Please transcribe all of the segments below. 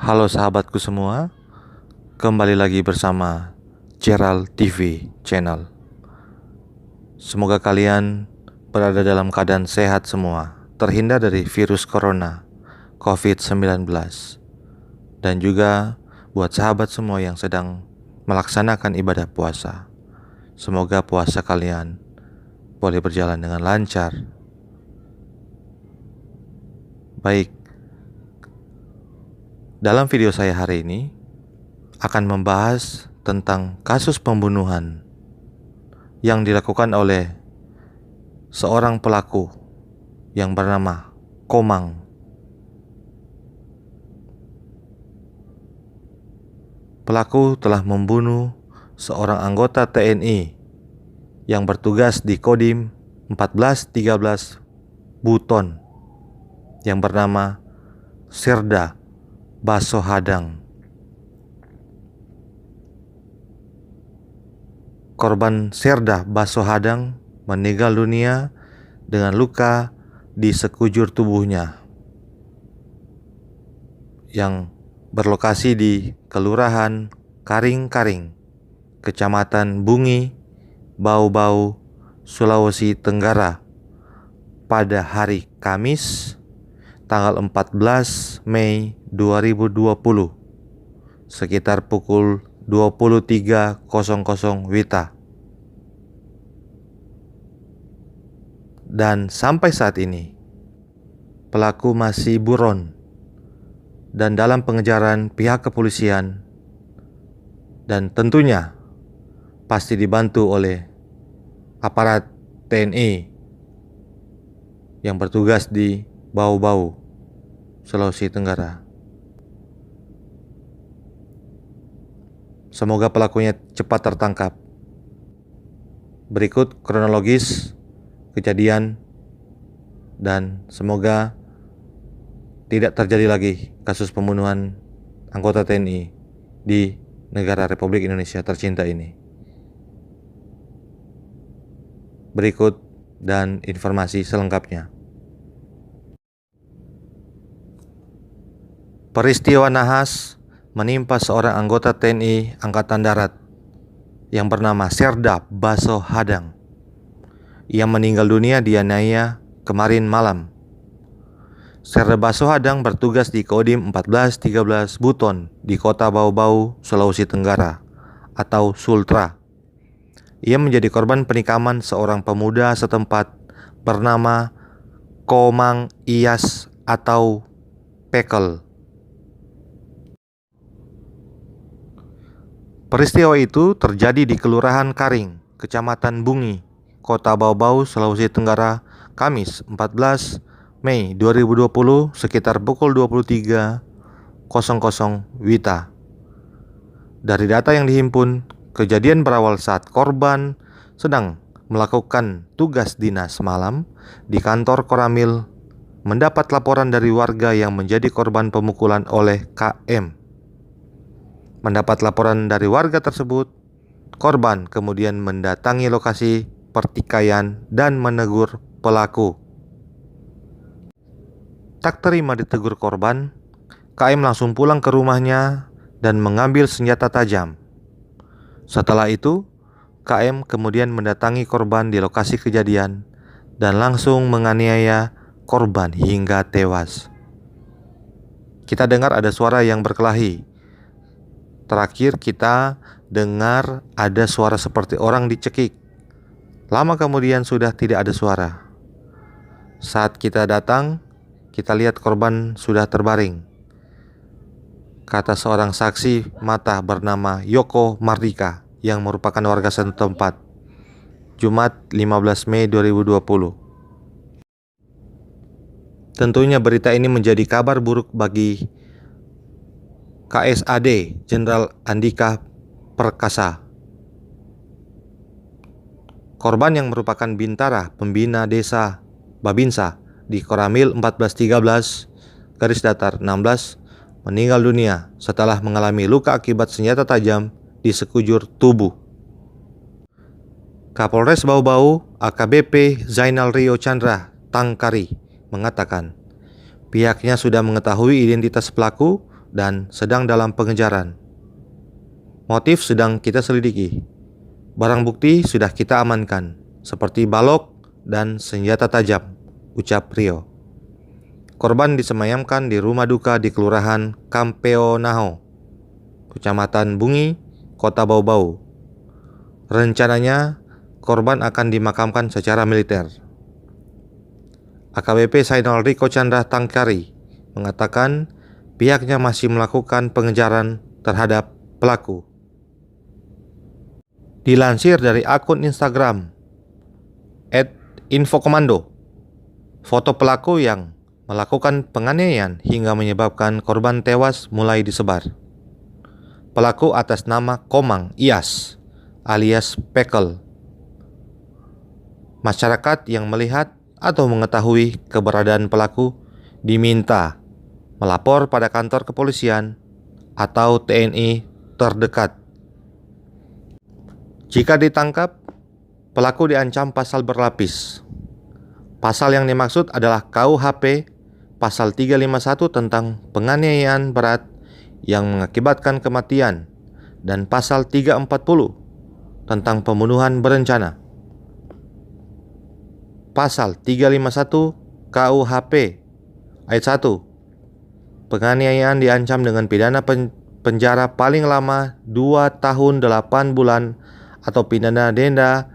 Halo sahabatku semua, kembali lagi bersama Gerald TV Channel. Semoga kalian berada dalam keadaan sehat semua, terhindar dari virus corona COVID-19. Dan juga buat sahabat semua yang sedang melaksanakan ibadah puasa, semoga puasa kalian boleh berjalan dengan lancar. Baik, dalam video saya hari ini akan membahas tentang kasus pembunuhan yang dilakukan oleh seorang pelaku yang bernama Komang. Pelaku telah membunuh seorang anggota TNI yang bertugas di Kodim 1413 Buton yang bernama Sirda Basohadang. Korban Sirda Basohadang meninggal dunia dengan luka di sekujur tubuhnya yang berlokasi di Kelurahan Karing-Karing, Kecamatan Bungi, Bau-Bau, Sulawesi Tenggara pada hari Kamis tanggal 14 Mei 2020 sekitar pukul 23.00 WITA. Dan sampai saat ini pelaku masih buron dan dalam pengejaran pihak kepolisian, dan tentunya pasti dibantu oleh aparat TNI yang bertugas di Bau-Bau, Sulawesi Tenggara. Semoga pelakunya cepat tertangkap. Berikut kronologis kejadian dan semoga tidak terjadi lagi kasus pembunuhan anggota TNI di negara Republik Indonesia tercinta ini. Berikut dan informasi selengkapnya. Peristiwa nahas menimpa seorang anggota TNI Angkatan Darat yang bernama Sirda Basohadang. Ia meninggal dunia dianiaya kemarin malam. Sirda Basohadang bertugas di Kodim 1413 Buton di Kota Bau-Bau, Sulawesi Tenggara atau Sultra. Ia menjadi korban penikaman seorang pemuda setempat bernama Komang Iyas atau Pekel. Peristiwa itu terjadi di Kelurahan Karing, Kecamatan Bungi, Kota Bau-Bau, Sulawesi Tenggara, Kamis 14 Mei 2020 sekitar pukul 23.00 WITA. Dari data yang dihimpun, kejadian berawal saat korban sedang melakukan tugas dinas malam di kantor Koramil mendapat laporan dari warga yang menjadi korban pemukulan oleh KM. Mendapat laporan dari warga tersebut, korban kemudian mendatangi lokasi pertikaian dan menegur pelaku. Tak terima ditegur korban, KM langsung pulang ke rumahnya dan mengambil senjata tajam. Setelah itu, KM kemudian mendatangi korban di lokasi kejadian dan langsung menganiaya korban hingga tewas. Kita dengar ada suara yang berkelahi. Terakhir kita dengar ada suara seperti orang dicekik. Lama kemudian sudah tidak ada suara. Saat kita datang, kita lihat korban sudah terbaring. Kata seorang saksi mata bernama Yoko Mardika yang merupakan warga setempat. Jumat 15 Mei 2020. Tentunya berita ini menjadi kabar buruk bagi KSAD Jenderal Andika Perkasa. Korban yang merupakan bintara pembina desa Babinsa di Koramil 1413-16 meninggal dunia setelah mengalami luka akibat senjata tajam di sekujur tubuh. Kapolres Bau-Bau AKBP Zainal Rio Chandra Tangkari mengatakan pihaknya sudah mengetahui identitas pelaku dan sedang dalam pengejaran. Motif sedang kita selidiki. Barang bukti sudah kita amankan, seperti balok dan senjata tajam, ucap Rio. Korban disemayamkan di rumah duka di Kelurahan Kampeonaho, Kecamatan Bungi, Kota Bau-Bau. Rencananya, korban akan dimakamkan secara militer. AKBP Sainal Riko Chandra Tangkari mengatakan pihaknya masih melakukan pengejaran terhadap pelaku. Dilansir dari akun Instagram @infokomando, foto pelaku yang melakukan penganiayaan hingga menyebabkan korban tewas mulai disebar. Pelaku atas nama Komang Iyas alias Pekel. Masyarakat yang melihat atau mengetahui keberadaan pelaku diminta melapor pada kantor kepolisian atau TNI terdekat. Jika ditangkap, pelaku diancam pasal berlapis. Pasal yang dimaksud adalah KUHP pasal 351 tentang penganiayaan berat yang mengakibatkan kematian dan pasal 340 tentang pembunuhan berencana. Pasal 351 KUHP ayat 1. Penganiayaan diancam dengan pidana penjara paling lama 2 tahun 8 bulan atau pidana denda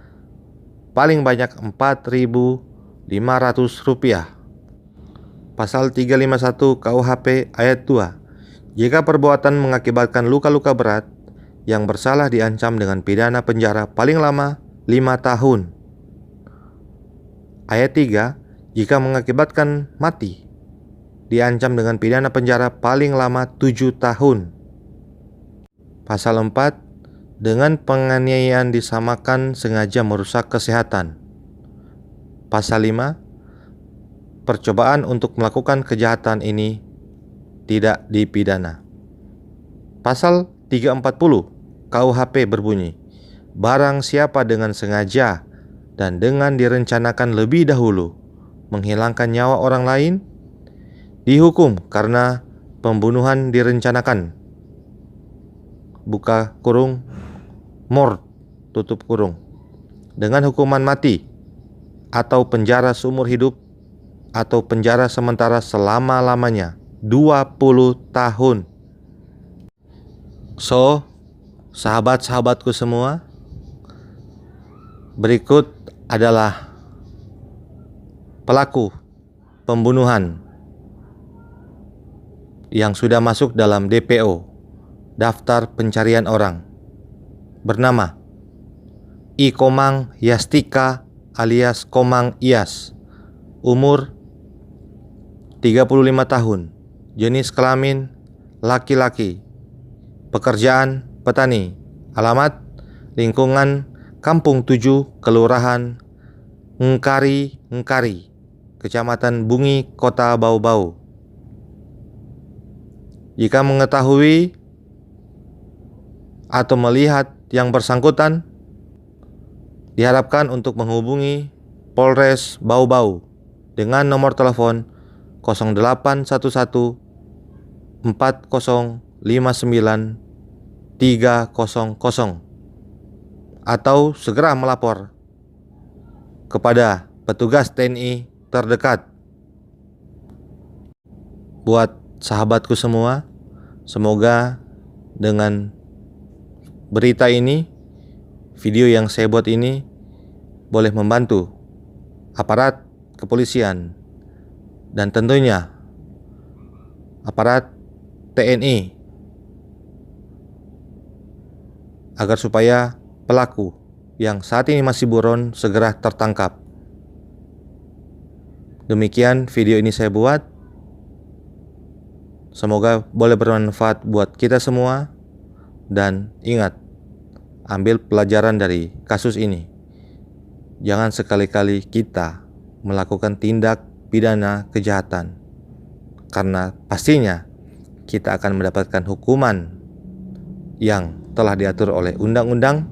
paling banyak Rp4.500. Pasal 351 KUHP ayat 2. Jika perbuatan mengakibatkan luka-luka berat, yang bersalah diancam dengan pidana penjara paling lama 5 tahun. Ayat 3. Jika mengakibatkan mati, diancam dengan pidana penjara paling lama 7 tahun. Pasal 4. Dengan penganiayaan disamakan sengaja merusak kesehatan. Pasal 5. Percobaan untuk melakukan kejahatan ini tidak dipidana. Pasal 340 KUHP berbunyi, barang siapa dengan sengaja dan dengan direncanakan lebih dahulu menghilangkan nyawa orang lain, dihukum karena pembunuhan direncanakan. Buka kurung, mord, tutup kurung, dengan hukuman mati atau penjara seumur hidup atau penjara sementara selama-lamanya 20 tahun. So, sahabat-sahabatku semua, berikut adalah pelaku pembunuhan yang sudah masuk dalam DPO, daftar pencarian orang, bernama I. Komang Yastika alias Komang Iyas, umur 35 tahun, jenis kelamin laki-laki, pekerjaan petani, alamat lingkungan Kampung 7, Kelurahan Ngkari, Kecamatan Bungi, Kota Bau-Bau. Jika mengetahui atau melihat yang bersangkutan, diharapkan untuk menghubungi Polres Bau-Bau dengan nomor telepon 0811 4059 300 atau segera melapor kepada petugas TNI terdekat. Buat sahabatku semua, semoga dengan berita ini, video yang saya buat ini boleh membantu aparat kepolisian dan tentunya aparat TNI agar supaya pelaku yang saat ini masih buron segera tertangkap. Demikian video ini saya buat. Semoga boleh bermanfaat buat kita semua. Dan ingat, ambil pelajaran dari kasus ini. Jangan sekali-kali kita melakukan tindak pidana kejahatan, karena pastinya kita akan mendapatkan hukuman yang telah diatur oleh undang-undang,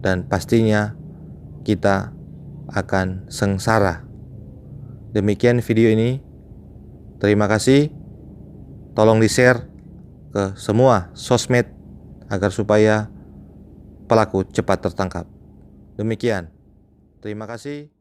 dan pastinya kita akan sengsara. Demikian video ini. Terima kasih. Tolong di-share, ke semua sosmed agar supaya pelaku cepat tertangkap. Demikian. Terima kasih.